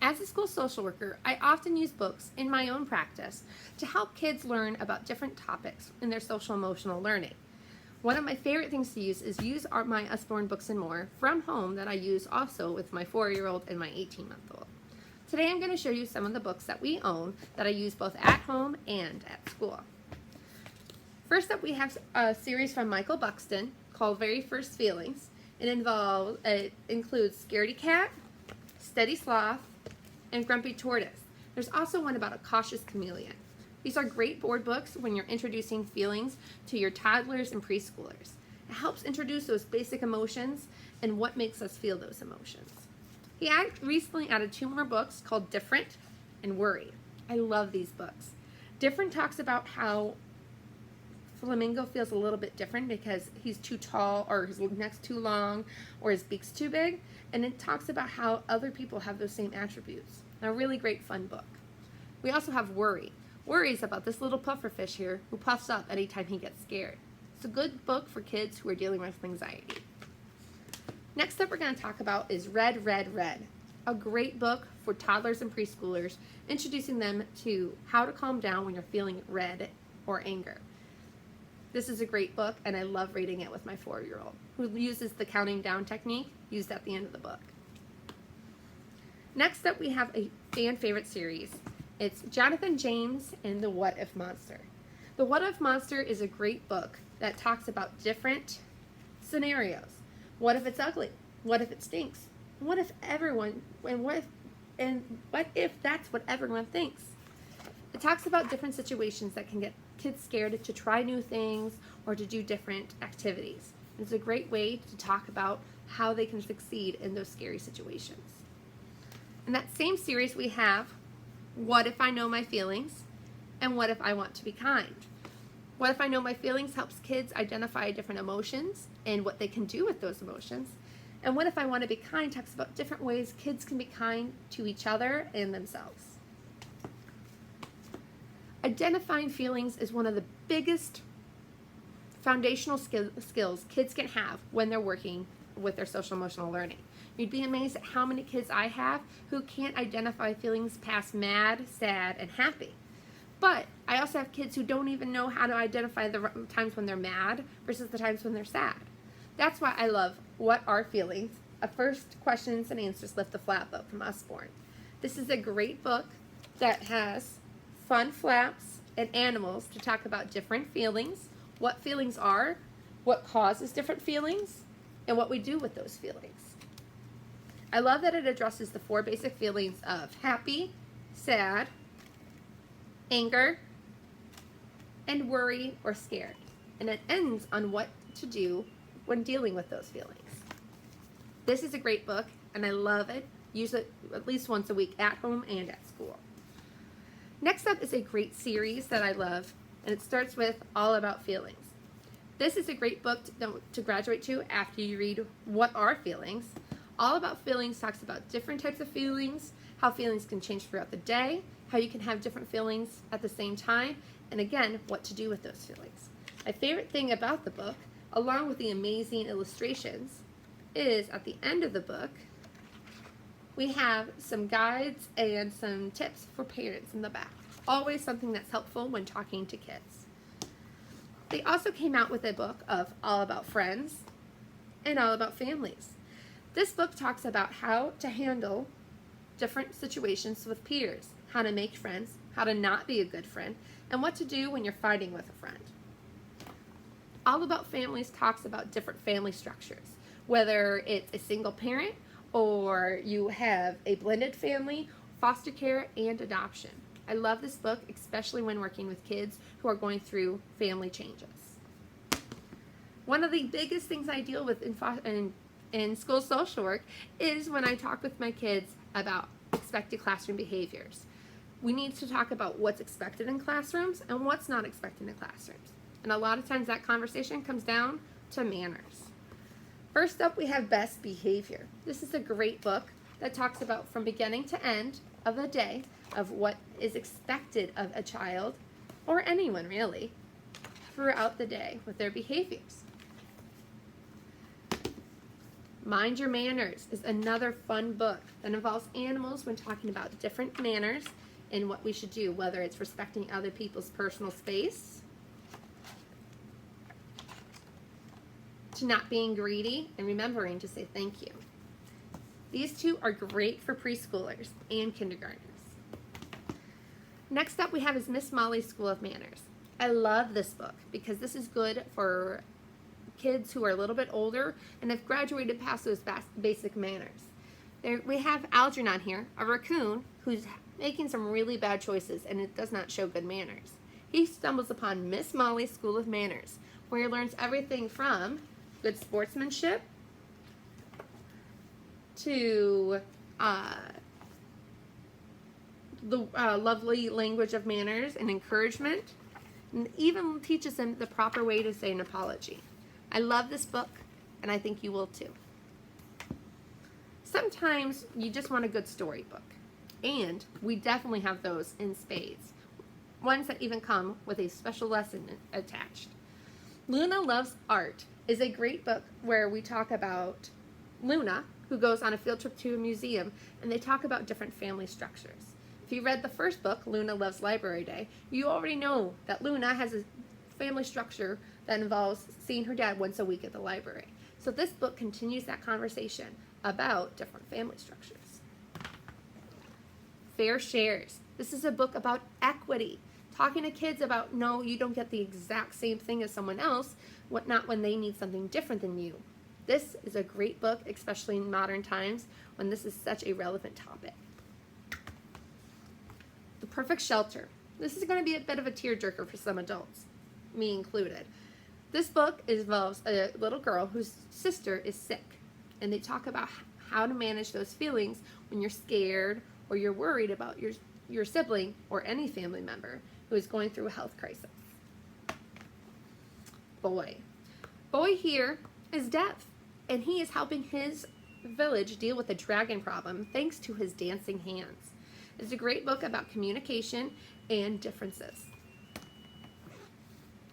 As a school social worker, I often use books in my own practice to help kids learn about different topics in their social emotional learning. One of my favorite things to use is my USborne Books and More from home that I use also with my 4-year-old and my 18-month-old. Today I'm going to show you some of the books that we own that I use both at home and at school. First up, we have a series from Michael Buxton called Very First Feelings. It includes Scaredy Cat, Steady Sloth, and Grumpy Tortoise. There's also one about a cautious chameleon. These are great board books when you're introducing feelings to your toddlers and preschoolers. It helps introduce those basic emotions and what makes us feel those emotions. He recently added 2 more books called Different and Worry. I love these books. Different talks about how Flamingo feels a little bit different because he's too tall or his neck's too long or his beak's too big, and it talks about how other people have those same attributes. A really great fun book. We also have Worry. Worry is about this little pufferfish here who puffs up anytime he gets scared. It's a good book for kids who are dealing with anxiety. Next up we're going to talk about is Red, Red, Red. A great book for toddlers and preschoolers, introducing them to how to calm down when you're feeling red or anger. This is a great book, and I love reading it with my 4-year-old, who uses the counting down technique used at the end of the book. Next up, we have a fan favorite series. It's Jonathan James and the What If Monster. The What If Monster is a great book that talks about different scenarios. What if it's ugly? What if it stinks? What if what if that's what everyone thinks? It talks about different situations that can get kids scared to try new things or to do different activities. It's a great way to talk about how they can succeed in those scary situations. In that same series we have What If I Know My Feelings and What If I Want to Be Kind. What If I Know My Feelings helps kids identify different emotions and what they can do with those emotions. And What If I Want to Be Kind talks about different ways kids can be kind to each other and themselves. Identifying feelings is one of the biggest foundational skills kids can have when they're working with their social emotional learning. You'd be amazed at how many kids I have who can't identify feelings past mad, sad, and happy. But I also have kids who don't even know how to identify the times when they're mad versus the times when they're sad. That's why I love What Are Feelings? A First Questions and Answers Lift the Flap book from USborne. This is a great book that has fun flaps and animals to talk about different feelings, what feelings are, what causes different feelings, and what we do with those feelings. I love that it addresses the 4 basic feelings of happy, sad, anger, and worry or scared. And it ends on what to do when dealing with those feelings. This is a great book, and I love it. Use it at least once a week at home and at school. Next up is a great series that I love, and it starts with All About Feelings. This is a great book to graduate to after you read What Are Feelings? All About Feelings talks about different types of feelings, how feelings can change throughout the day, how you can have different feelings at the same time, and again, what to do with those feelings. My favorite thing about the book, along with the amazing illustrations, is at the end of the book, we have some guides and some tips for parents in the back. Always something that's helpful when talking to kids. They also came out with a book of All About Friends and All About Families. This book talks about how to handle different situations with peers, how to make friends, how to not be a good friend, and what to do when you're fighting with a friend. All About Families talks about different family structures, whether it's a single parent or you have a blended family, foster care, and adoption. I love this book, especially when working with kids who are going through family changes. One of the biggest things I deal with in school social work is when I talk with my kids about expected classroom behaviors. We need to talk about what's expected in classrooms and what's not expected in classrooms. And a lot of times that conversation comes down to manners. First up, we have Best Behavior. This is a great book that talks about from beginning to end of the day of what is expected of a child, or anyone really, throughout the day with their behaviors. Mind Your Manners is another fun book that involves animals when talking about different manners and what we should do, whether it's respecting other people's personal space, to not being greedy, and remembering to say thank you. These two are great for preschoolers and kindergartners. Next up we have is Miss Molly's School of Manners. I love this book because this is good for kids who are a little bit older and have graduated past those basic manners. We have Algernon here, a raccoon who's making some really bad choices and it does not show good manners. He stumbles upon Miss Molly's School of Manners, where he learns everything from good sportsmanship to the lovely language of manners and encouragement, and even teaches him the proper way to say an apology. I love this book, and I think you will too. Sometimes you just want a good storybook, and we definitely have those in spades. Ones that even come with a special lesson attached. Luna Loves Art is a great book where we talk about Luna, who goes on a field trip to a museum, and they talk about different family structures. If you read the first book, Luna Loves Library Day, you already know that Luna has a family structure that involves seeing her dad once a week at the library. So this book continues that conversation about different family structures. Fair Shares. This is a book about equity, talking to kids about, no, you don't get the exact same thing as someone else, not when they need something different than you. This is a great book, especially in modern times when this is such a relevant topic. The Perfect Shelter. This is going to be a bit of a tearjerker for some adults, me included. This book involves a little girl whose sister is sick, and they talk about how to manage those feelings when you're scared or you're worried about your sibling or any family member who is going through a health crisis. Boy here is deaf, and he is helping his village deal with the dragon problem thanks to his dancing hands. It's a great book about communication and differences.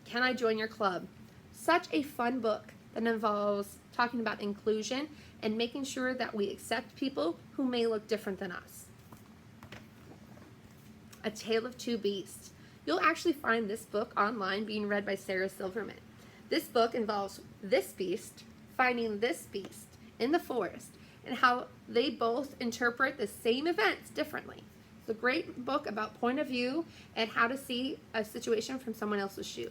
Can I Join Your Club? Such a fun book that involves talking about inclusion and making sure that we accept people who may look different than us. A Tale of Two Beasts. You'll actually find this book online being read by Sarah Silverman. This book involves this beast finding this beast in the forest and how they both interpret the same events differently. It's a great book about point of view and how to see a situation from someone else's shoes.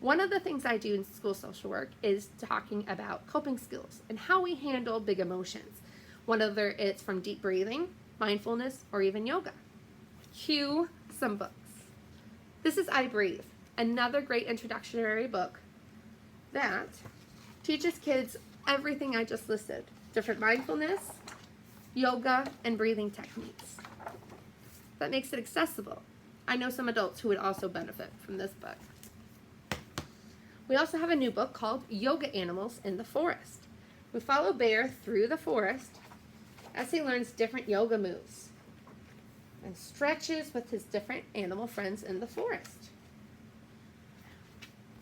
One of the things I do in school social work is talking about coping skills and how we handle big emotions, whether it's from deep breathing, mindfulness, or even yoga. Cue some books. This is I Breathe, another great introductory book that teaches kids everything I just listed, different mindfulness, yoga, and breathing techniques. That makes it accessible. I know some adults who would also benefit from this book. We also have a new book called Yoga Animals in the Forest. We follow Bear through the forest as he learns different yoga moves and stretches with his different animal friends in the forest.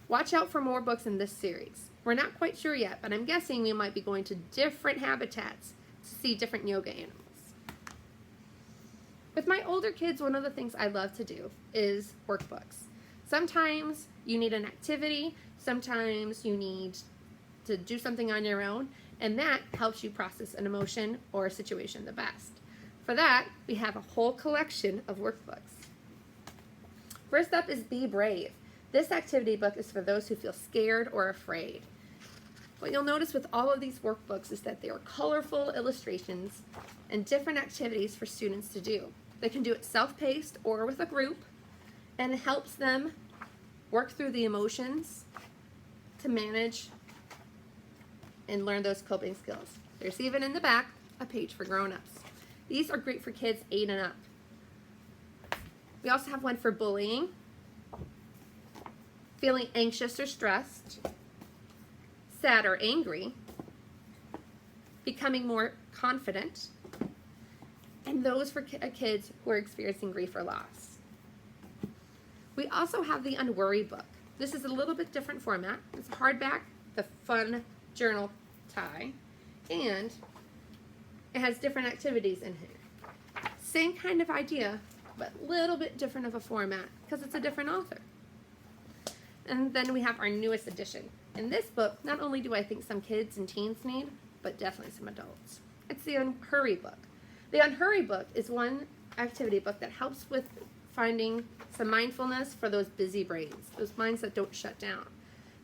Watch out for more books in this series. We're not quite sure yet, but I'm guessing we might be going to different habitats to see different yoga animals. With my older kids, one of the things I love to do is workbooks. Sometimes you need an activity, sometimes you need to do something on your own, and that helps you process an emotion or a situation the best. For that, we have a whole collection of workbooks. First up is Be Brave. This activity book is for those who feel scared or afraid. What you'll notice with all of these workbooks is that they are colorful illustrations and different activities for students to do. They can do it self-paced or with a group, and it helps them work through the emotions to manage and learn those coping skills. There's even in the back a page for grown-ups. These are great for kids 8 and up. We also have one for bullying, feeling anxious or stressed, sad or angry, becoming more confident, and those for kids who are experiencing grief or loss. We also have the Unworry book. This is a little bit different format. It's a hardback, the fun journal tie, and it has different activities in here. Same kind of idea, but a little bit different of a format because it's a different author. And then we have our newest edition. In this book, not only do I think some kids and teens need, but definitely some adults. It's the Unhurry book. The Unhurry book is one activity book that helps with finding some mindfulness for those busy brains, those minds that don't shut down.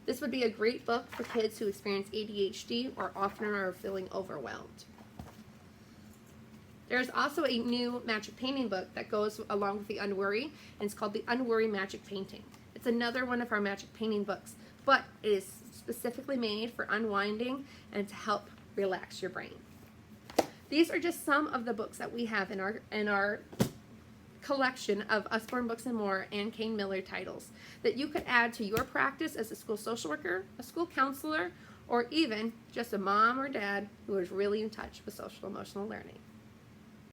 This would be a great book for kids who experience ADHD or often are feeling overwhelmed. There's also a new magic painting book that goes along with the Unworry, and it's called the Unworry Magic Painting. It's another one of our magic painting books, but it is specifically made for unwinding and to help relax your brain. These are just some of the books that we have in our collection of USborne Books and More and Kane Miller titles that you could add to your practice as a school social worker, a school counselor, or even just a mom or dad who is really in touch with social emotional learning.